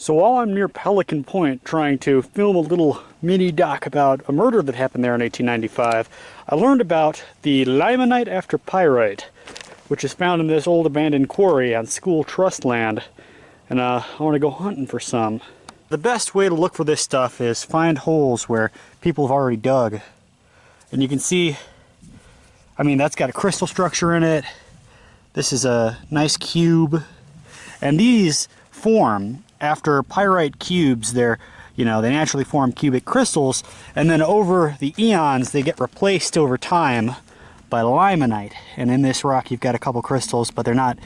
So while I'm near Pelican Point trying to film a little mini doc about a murder that happened there in 1895, I learned about the Limonite after Pyrite, which is found in this old abandoned quarry on school trust land, and I want to go hunting for some. The best way to look for this stuff is find holes where people have already dug. And you can see, I mean, that's got a crystal structure in it. This is a nice cube. And these form after pyrite cubes. They're, you know, they naturally form cubic crystals, and then over the eons they get replaced over time by limonite. And in this rock you've got a couple crystals, but they're not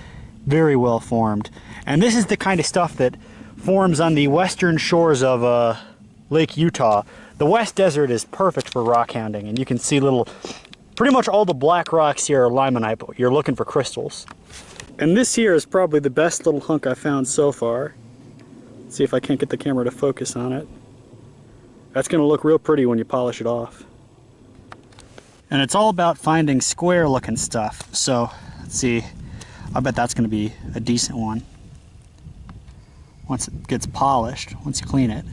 very well formed. And this is the kind of stuff that forms on the western shores of Lake Utah. The West Desert is perfect for rock hounding, and you can see pretty much all the black rocks here are limonite, but you're looking for crystals. And this here is probably the best little hunk I've found so far. Let's see if I can't get the camera to focus on it. That's going to look real pretty when you polish it off. And it's all about finding square looking stuff. So let's see, I bet that's going to be a decent one once it gets polished, once you clean it.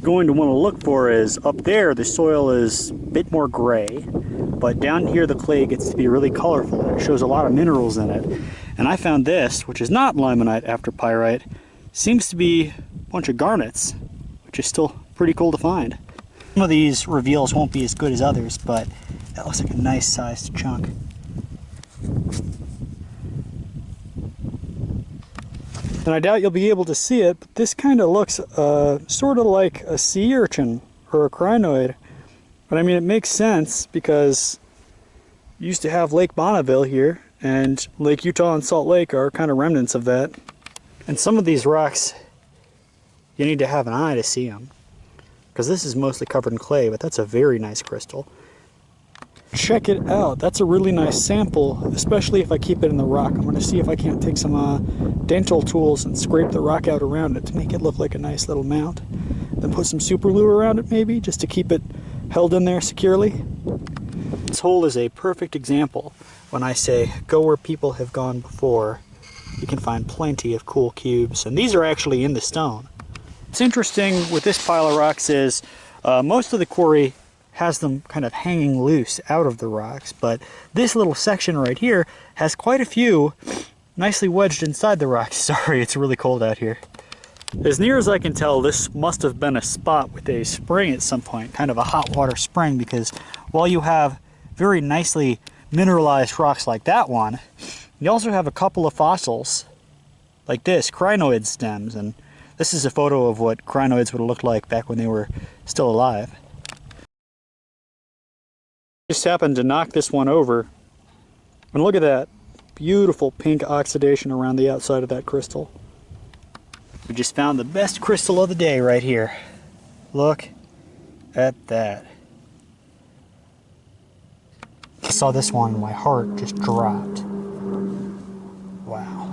Going to want to look for is up there the soil is a bit more gray, but down here the clay gets to be really colorful and it shows a lot of minerals in it. And I found this, which is not limonite after pyrite, seems to be a bunch of garnets, which is still pretty cool to find. Some of these reveals won't be as good as others, but that looks like a nice sized chunk. And I doubt you'll be able to see it, but this kind of looks sort of like a sea urchin or a crinoid. But I mean, it makes sense because you used to have Lake Bonneville here, and Lake Utah and Salt Lake are kind of remnants of that. And some of these rocks, you need to have an eye to see them, because this is mostly covered in clay, but that's a very nice crystal. Check it out. That's a really nice sample, especially if I keep it in the rock. I'm going to see if I can't take some dental tools and scrape the rock out around it to make it look like a nice little mount. Then put some super glue around it maybe, just to keep it held in there securely. This hole is a perfect example when I say go where people have gone before. You can find plenty of cool cubes, and these are actually in the stone. What's interesting with this pile of rocks is most of the quarry has them kind of hanging loose out of the rocks, but this little section right here has quite a few nicely wedged inside the rocks. Sorry, it's really cold out here. As near as I can tell, this must have been a spot with a spring at some point, kind of a hot water spring, because while you have very nicely mineralized rocks like that one, you also have a couple of fossils like this, crinoid stems, and this is a photo of what crinoids would have looked like back when they were still alive. Just happened to knock this one over, and look at that beautiful pink oxidation around the outside of that crystal. We just found the best crystal of the day right here. Look at that. I saw this one and my heart just dropped. Wow.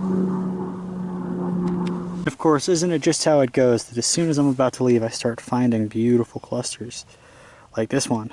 Of course, isn't it just how it goes that as soon as I'm about to leave I start finding beautiful clusters like this one.